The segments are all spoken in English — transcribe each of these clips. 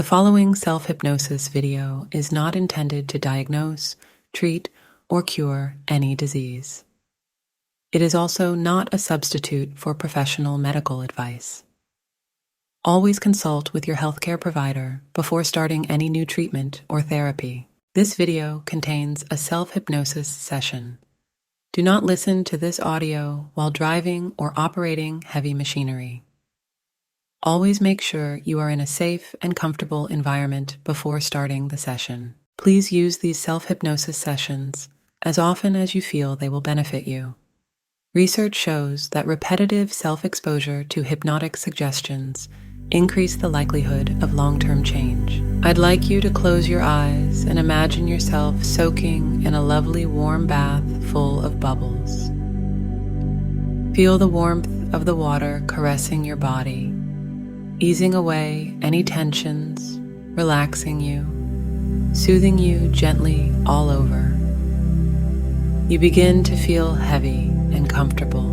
The following self-hypnosis video is not intended to diagnose, treat, or cure any disease. It is also not a substitute for professional medical advice. Always consult with your healthcare provider before starting any new treatment or therapy. This video contains a self-hypnosis session. Do not listen to this audio while driving or operating heavy machinery. Always make sure you are in a safe and comfortable environment before starting the session. Please use these self-hypnosis sessions as often as you feel they will benefit you. Research shows that repetitive self-exposure to hypnotic suggestions increase the likelihood of long-term change. I'd like you to close your eyes and imagine yourself soaking in a lovely warm bath full of bubbles. Feel the warmth of the water caressing your body, easing away any tensions, relaxing you, soothing you gently all over. You begin to feel heavy and comfortable,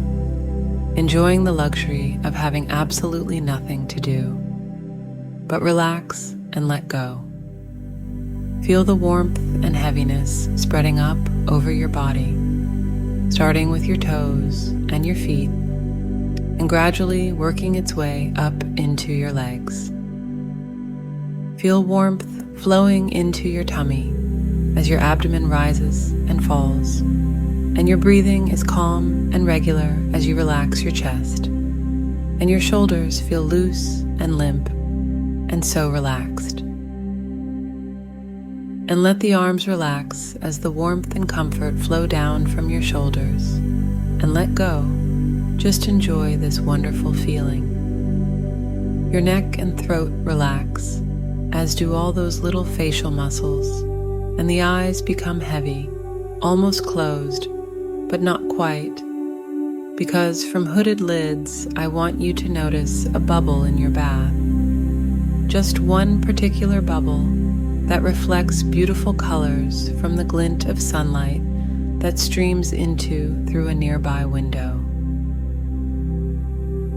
enjoying the luxury of having absolutely nothing to do. But relax and let go. Feel the warmth and heaviness spreading up over your body, starting with your toes and your feet, and gradually working its way up into your legs. Feel warmth flowing into your tummy as your abdomen rises and falls, and your breathing is calm and regular as you relax your chest, and your shoulders feel loose and limp and so relaxed. And let the arms relax as the warmth and comfort flow down from your shoulders, and let go. Just enjoy this wonderful feeling. Your neck and throat relax, as do all those little facial muscles, and the eyes become heavy, almost closed, but not quite, because from hooded lids, I want you to notice a bubble in your bath. Just one particular bubble that reflects beautiful colors from the glint of sunlight that streams into through a nearby window.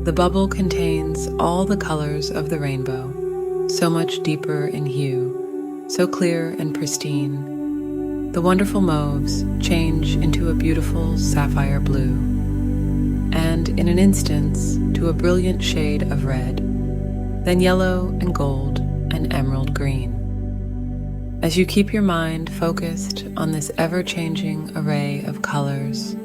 The bubble contains all the colors of the rainbow, so much deeper in hue, so clear and pristine. The wonderful mauves change into a beautiful sapphire blue, and in an instance to a brilliant shade of red, then yellow and gold and emerald green. As you keep your mind focused on this ever-changing array of colors,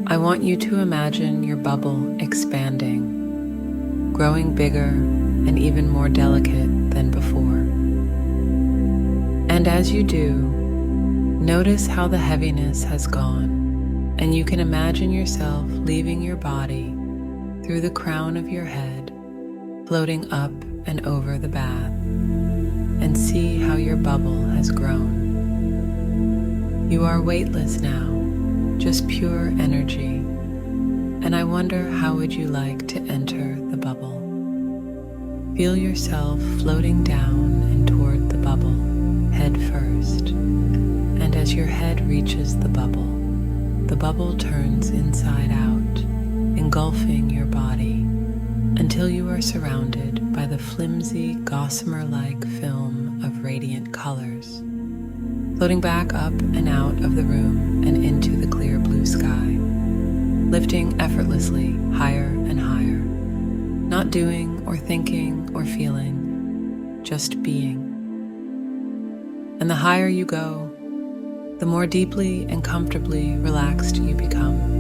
I want you to imagine your bubble expanding, growing bigger and even more delicate than before. And as you do, notice how the heaviness has gone, and you can imagine yourself leaving your body through the crown of your head, floating up and over the bath, and see how your bubble has grown. You are weightless now, just pure energy, and I wonder how would you like to enter the bubble. Feel yourself floating down and toward the bubble, head first, and as your head reaches the bubble turns inside out, engulfing your body until you are surrounded by the flimsy, gossamer-like film of radiant colors, floating back up and out of the room and into the clear blue sky, lifting effortlessly higher and higher, not doing or thinking or feeling, just being. And the higher you go, the more deeply and comfortably relaxed you become.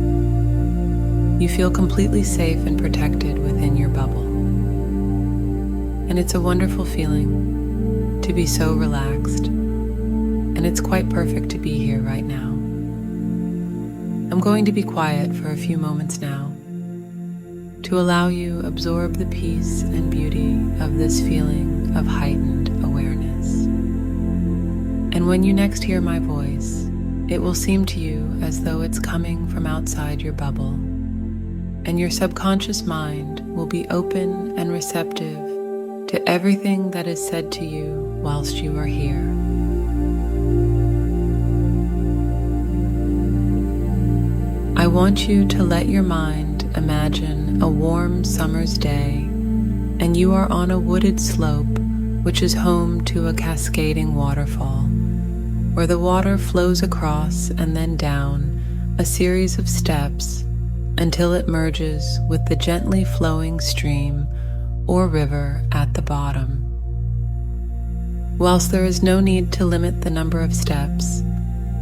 You feel completely safe and protected within your bubble. And it's a wonderful feeling to be so relaxed, and it's quite perfect to be here right now. I'm going to be quiet for a few moments now to allow you absorb the peace and beauty of this feeling of heightened awareness. And when you next hear my voice, it will seem to you as though it's coming from outside your bubble, and your subconscious mind will be open and receptive to everything that is said to you whilst you are here. I want you to let your mind imagine a warm summer's day, and you are on a wooded slope which is home to a cascading waterfall, where the water flows across and then down a series of steps until it merges with the gently flowing stream or river at the bottom. Whilst there is no need to limit the number of steps,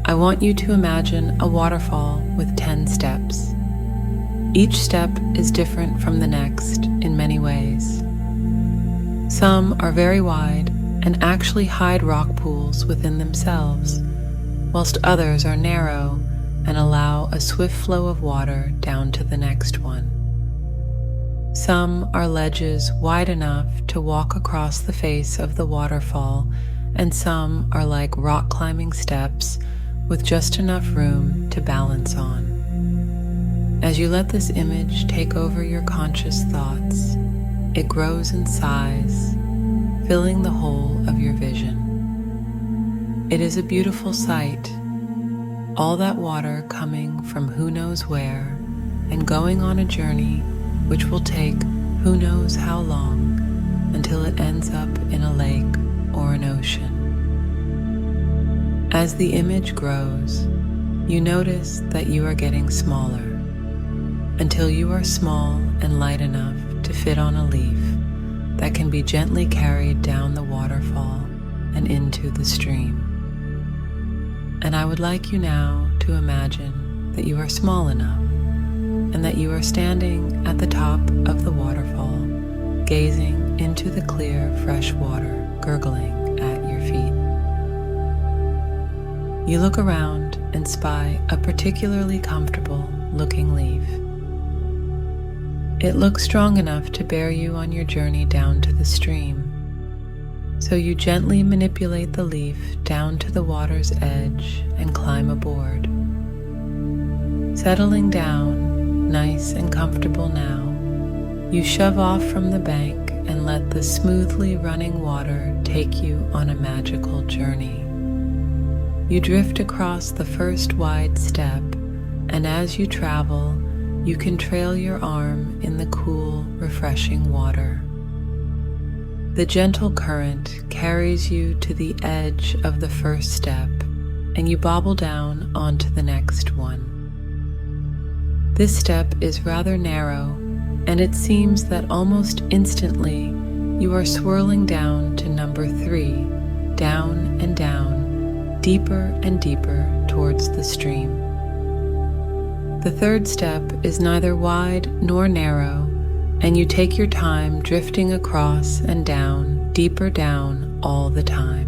I want you to imagine a waterfall with 10 steps. Each step is different from the next in many ways. Some are very wide and actually hide rock pools within themselves, whilst others are narrow and allow a swift flow of water down to the next one. Some are ledges wide enough to walk across the face of the waterfall, and some are like rock climbing steps with just enough room to balance on. As you let this image take over your conscious thoughts, it grows in size, filling the whole of your vision. It is a beautiful sight, all that water coming from who knows where and going on a journey which will take who knows how long until it ends up in a lake or an ocean. As the image grows, you notice that you are getting smaller until you are small and light enough to fit on a leaf that can be gently carried down the waterfall and into the stream. And I would like you now to imagine that you are small enough and that you are standing at the top of the waterfall, gazing into the clear, fresh water gurgling at your feet. You look around and spy a particularly comfortable looking leaf. It looks strong enough to bear you on your journey down to the stream. So you gently manipulate the leaf down to the water's edge and climb aboard. Settling down, nice and comfortable now, you shove off from the bank and let the smoothly running water take you on a magical journey. You drift across the first wide step, and as you travel, you can trail your arm in the cool, refreshing water. The gentle current carries you to the edge of the first step, and you bobble down onto the next one. This step is rather narrow, and it seems that almost instantly you are swirling down to number 3, down and down, deeper and deeper towards the stream. The third step is neither wide nor narrow, and you take your time drifting across and down, deeper down all the time.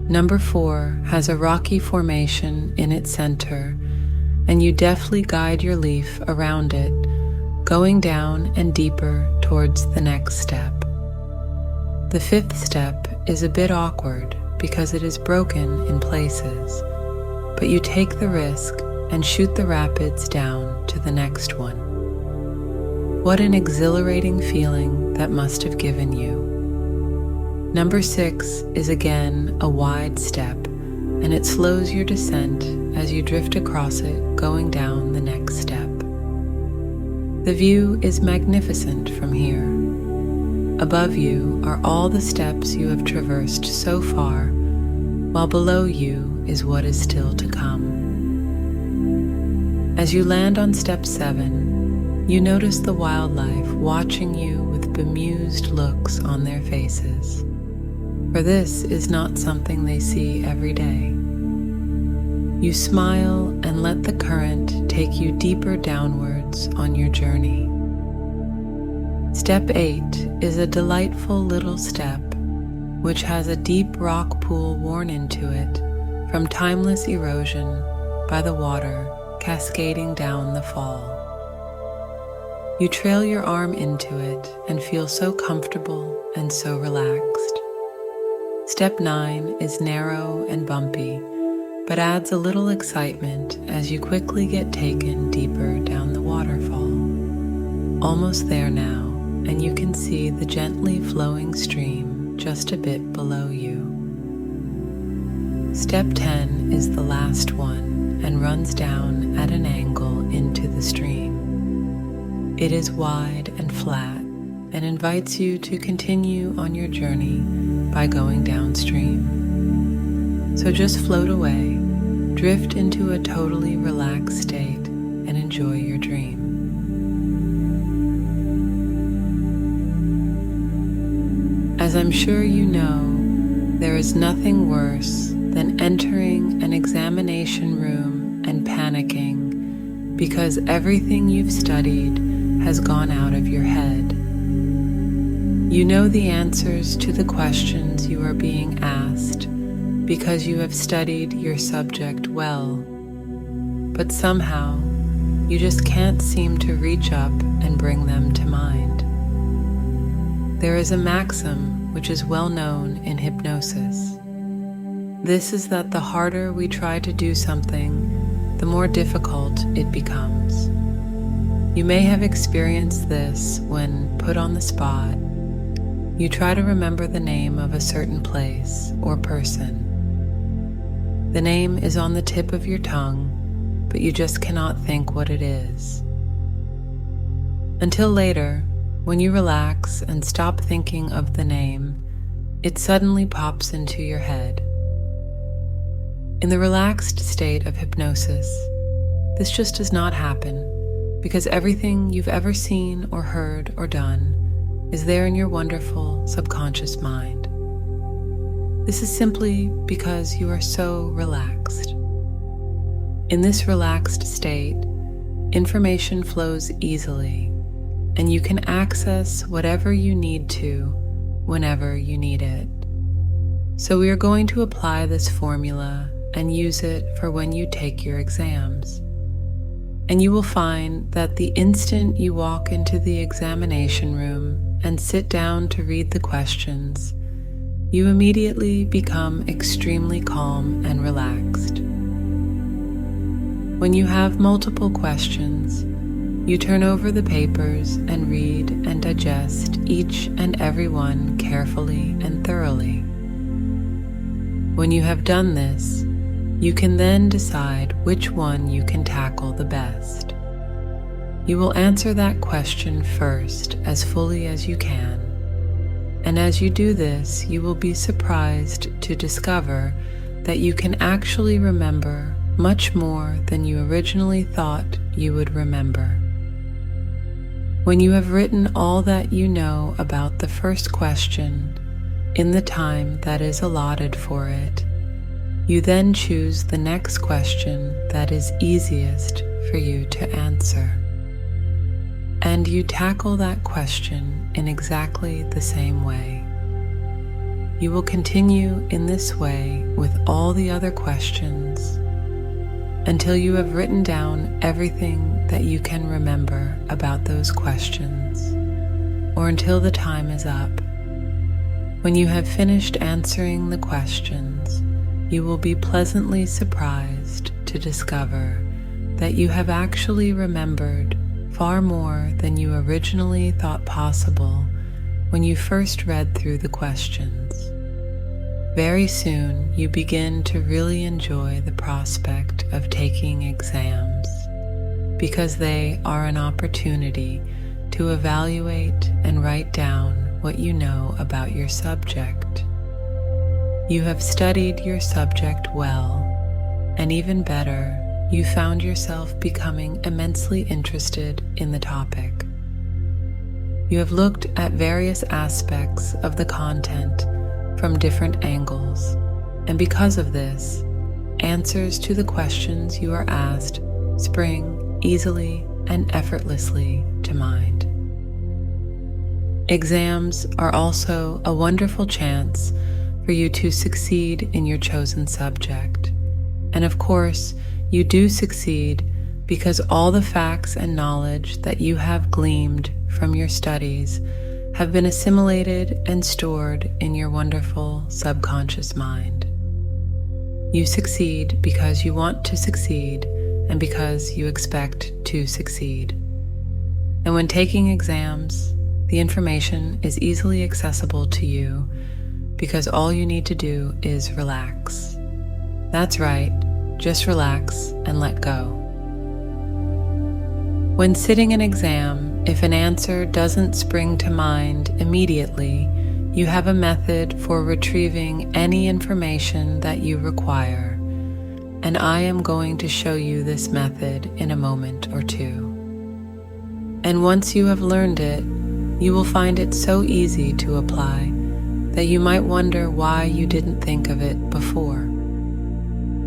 Number 4 has a rocky formation in its center, and you deftly guide your leaf around it, going down and deeper towards the next step. The 5th step is a bit awkward because it is broken in places, but you take the risk and shoot the rapids down to the next one. What an exhilarating feeling that must have given you. Number 6 is again a wide step, and it slows your descent as you drift across it, going down the next step. The view is magnificent from here. Above you are all the steps you have traversed so far, while below you is what is still to come. As you land on step 7, you notice the wildlife watching you with bemused looks on their faces, for this is not something they see every day. You smile and let the current take you deeper downwards on your journey. Step 8 is a delightful little step which has a deep rock pool worn into it from timeless erosion by the water cascading down the fall. You trail your arm into it and feel so comfortable and so relaxed. Step 9 is narrow and bumpy, but adds a little excitement as you quickly get taken deeper down the waterfall. Almost there now, and you can see the gently flowing stream just a bit below you. Step 10 is the last one and runs down at an angle into the stream. It is wide and flat, and invites you to continue on your journey by going downstream. So just float away, drift into a totally relaxed state, and enjoy your dream. As I'm sure you know, there is nothing worse than entering an examination room and panicking because everything you've studied has gone out of your head. You know the answers to the questions you are being asked because you have studied your subject well, but somehow you just can't seem to reach up and bring them to mind. There is a maxim which is well known in hypnosis. This is that the harder we try to do something, the more difficult it becomes. You may have experienced this when put on the spot. You try to remember the name of a certain place or person. The name is on the tip of your tongue, but you just cannot think what it is. Until later, when you relax and stop thinking of the name, it suddenly pops into your head. In the relaxed state of hypnosis, this just does not happen because everything you've ever seen or heard or done is there in your wonderful subconscious mind. This is simply because you are so relaxed. In this relaxed state, information flows easily, and you can access whatever you need to whenever you need it. So we are going to apply this formula and use it for when you take your exams. And you will find that the instant you walk into the examination room and sit down to read the questions, you immediately become extremely calm and relaxed. When you have multiple questions, you turn over the papers and read and digest each and every one carefully and thoroughly. When you have done this, you can then decide which one you can tackle the best. You will answer that question first as fully as you can, and as you do this, you will be surprised to discover that you can actually remember much more than you originally thought you would remember. When you have written all that you know about the first question in the time that is allotted for it, you then choose the next question that is easiest for you to answer. And you tackle that question in exactly the same way. You will continue in this way with all the other questions until you have written down everything that you can remember about those questions, or until the time is up. When you have finished answering the questions, you will be pleasantly surprised to discover that you have actually remembered far more than you originally thought possible when you first read through the questions. Very soon, you begin to really enjoy the prospect of taking exams because they are an opportunity to evaluate and write down what you know about your subject. You have studied your subject well, and even better, you found yourself becoming immensely interested in the topic. You have looked at various aspects of the content from different angles, and because of this, answers to the questions you are asked spring easily and effortlessly to mind. Exams are also a wonderful chance for you to succeed in your chosen subject. And of course, you do succeed because all the facts and knowledge that you have gleaned from your studies have been assimilated and stored in your wonderful subconscious mind. You succeed because you want to succeed and because you expect to succeed. And when taking exams, the information is easily accessible to you because all you need to do is relax. That's right, just relax and let go. When sitting an exam, if an answer doesn't spring to mind immediately, you have a method for retrieving any information that you require, and I am going to show you this method in a moment or two. And once you have learned it, you will find it so easy to apply that you might wonder why you didn't think of it before.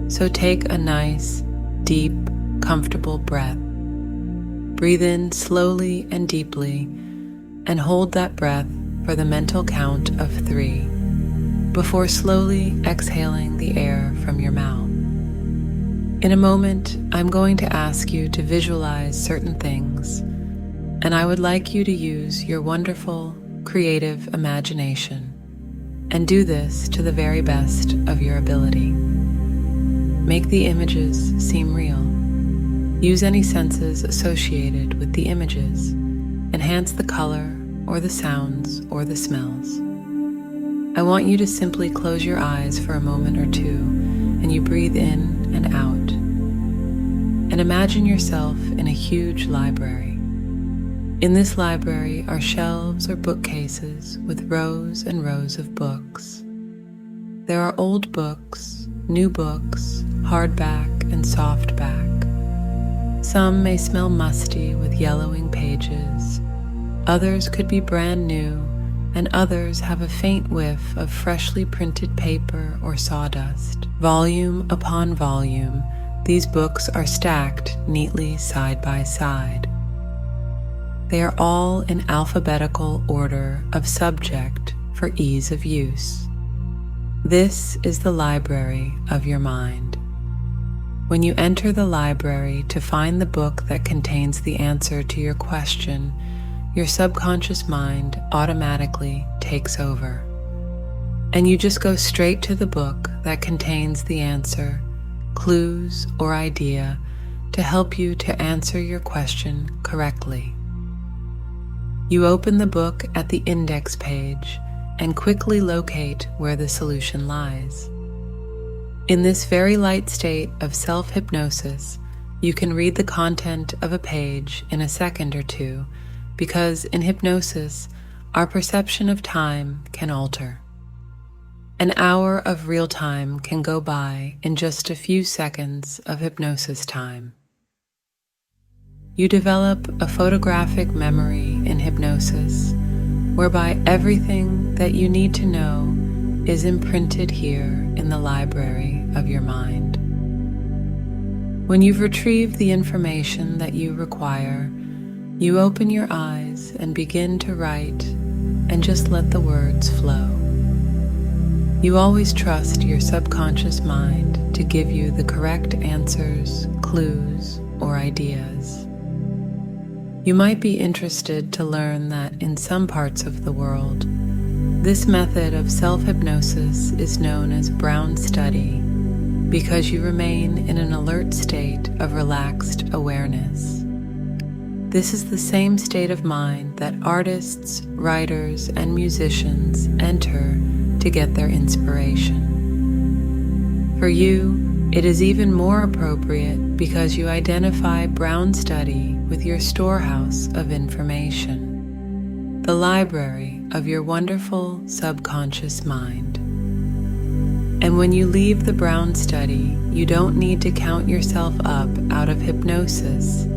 So take a nice, deep, comfortable breath. Breathe in slowly and deeply, and hold that breath for the mental count of 3, before slowly exhaling the air from your mouth. In a moment, I'm going to ask you to visualize certain things, and I would like you to use your wonderful, creative imagination and do this to the very best of your ability. Make the images seem real. Use any senses associated with the images. Enhance the color or the sounds or the smells. I want you to simply close your eyes for a moment or two, and you breathe in and out. And imagine yourself in a huge library. In this library are shelves or bookcases with rows and rows of books. There are old books, new books, hardback and softback. Some may smell musty with yellowing pages. Others could be brand new, and others have a faint whiff of freshly printed paper or sawdust. Volume upon volume, these books are stacked neatly side by side. They are all in alphabetical order of subject for ease of use. This is the library of your mind. When you enter the library to find the book that contains the answer to your question, your subconscious mind automatically takes over. And you just go straight to the book that contains the answer, clues, or idea to help you to answer your question correctly. You open the book at the index page and quickly locate where the solution lies. In this very light state of self-hypnosis, you can read the content of a page in a second or two, because in hypnosis, our perception of time can alter. An hour of real time can go by in just a few seconds of hypnosis time. You develop a photographic memory in hypnosis, whereby everything that you need to know is imprinted here in the library of your mind. When you've retrieved the information that you require, you open your eyes and begin to write and just let the words flow. You always trust your subconscious mind to give you the correct answers, clues, or ideas. You might be interested to learn that in some parts of the world, this method of self-hypnosis is known as brown study because you remain in an alert state of relaxed awareness. This is the same state of mind that artists, writers, and musicians enter to get their inspiration. For you, it is even more appropriate because you identify brown study with your storehouse of information, the library of your wonderful subconscious mind. And when you leave the brown study, you don't need to count yourself up out of hypnosis,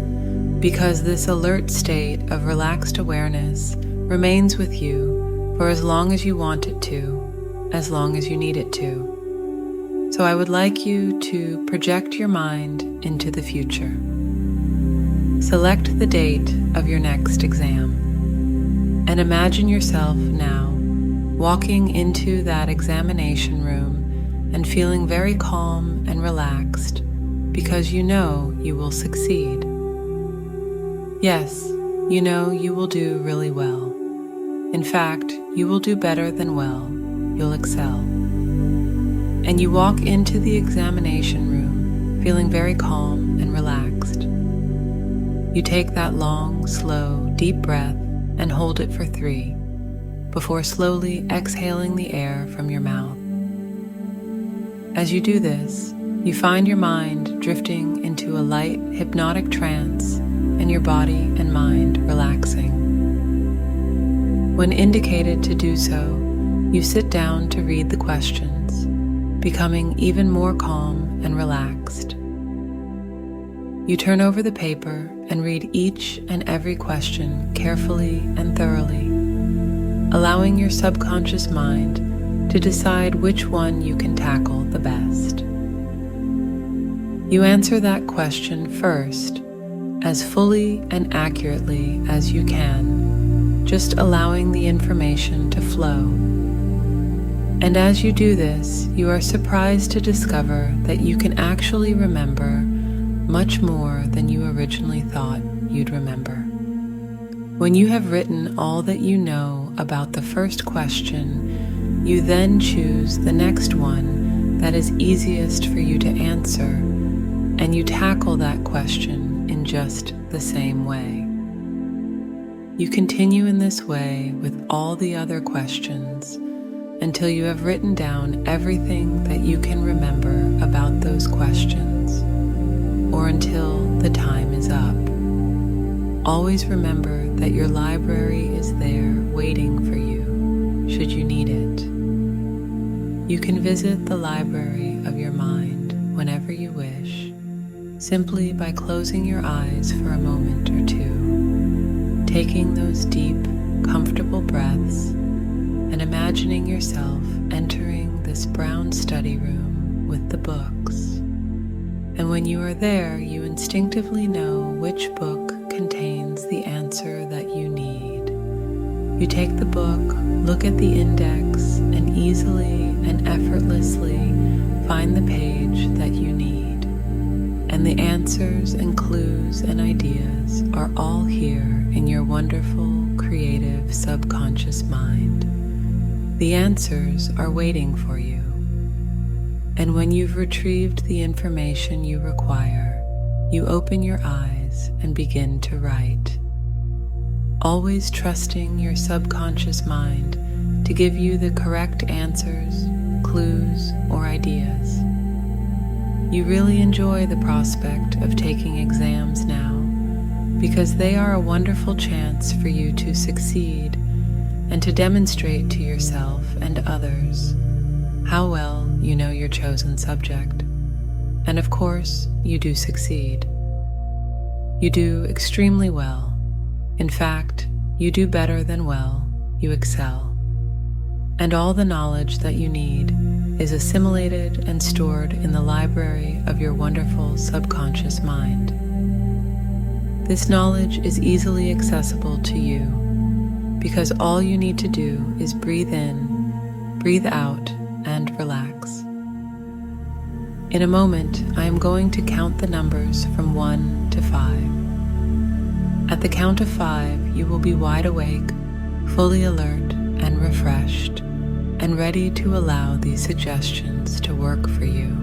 because this alert state of relaxed awareness remains with you for as long as you want it to, as long as you need it to. So I would like you to project your mind into the future. Select the date of your next exam, and imagine yourself now walking into that examination room and feeling very calm and relaxed because you know you will succeed. Yes, you know you will do really well. In fact, you will do better than well. You'll excel. And you walk into the examination room feeling very calm and relaxed. You take that long, slow, deep breath and hold it for 3, before slowly exhaling the air from your mouth. As you do this, you find your mind drifting into a light hypnotic trance and and your body and mind relaxing. When indicated to do so, you sit down to read the questions, becoming even more calm and relaxed. You turn over the paper and read each and every question carefully and thoroughly, allowing your subconscious mind to decide which one you can tackle the best. You answer that question first, as fully and accurately as you can, just allowing the information to flow. And as you do this, you are surprised to discover that you can actually remember much more than you originally thought you'd remember. When you have written all that you know about the first question, you then choose the next one that is easiest for you to answer, and you tackle that question in just the same way. You continue in this way with all the other questions until you have written down everything that you can remember about those questions, or until the time is up. Always remember that your library is there waiting for you, should you need it. You can visit the library of your mind whenever you wish, simply by closing your eyes for a moment or two, taking those deep, comfortable breaths, and imagining yourself entering this brown study room with the books. And when you are there, you instinctively know which book contains the answer that you need. You take the book, look at the index, and easily and effortlessly find the page that you need. And the answers and clues and ideas are all here in your wonderful, creative subconscious mind. The answers are waiting for you. And when you've retrieved the information you require, you open your eyes and begin to write, always trusting your subconscious mind to give you the correct answers, clues, or ideas. You really enjoy the prospect of taking exams now because they are a wonderful chance for you to succeed and to demonstrate to yourself and others how well you know your chosen subject. And of course, you do succeed. You do extremely well. In fact, you do better than well. You excel. And all the knowledge that you need is assimilated and stored in the library of your wonderful subconscious mind. This knowledge is easily accessible to you because all you need to do is breathe in, breathe out, and relax. In a moment, I am going to count the numbers from 1 to 5. At the count of 5, you will be wide awake, fully alert and refreshed, and ready to allow these suggestions to work for you.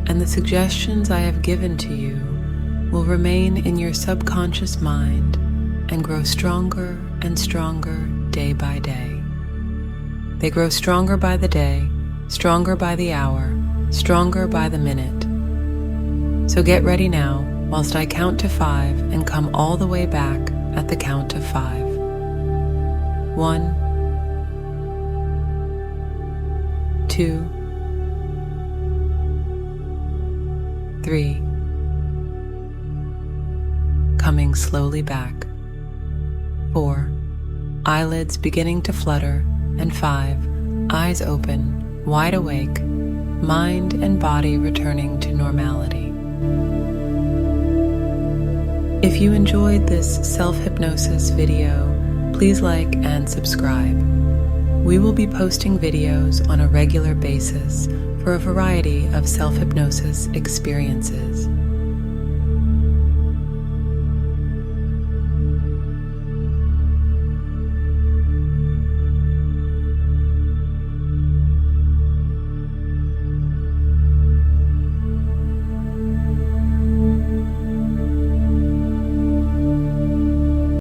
And the suggestions I have given to you will remain in your subconscious mind and grow stronger and stronger day by day. They grow stronger by the day, stronger by the hour, stronger by the minute. So get ready now whilst I count to 5 and come all the way back at the count of 5. 1, 2, 3. Coming slowly back. 4. Eyelids beginning to flutter. And 5. Eyes open, wide awake, mind and body returning to normality. If you enjoyed this self-hypnosis video, please like and subscribe. We will be posting videos on a regular basis for a variety of self-hypnosis experiences.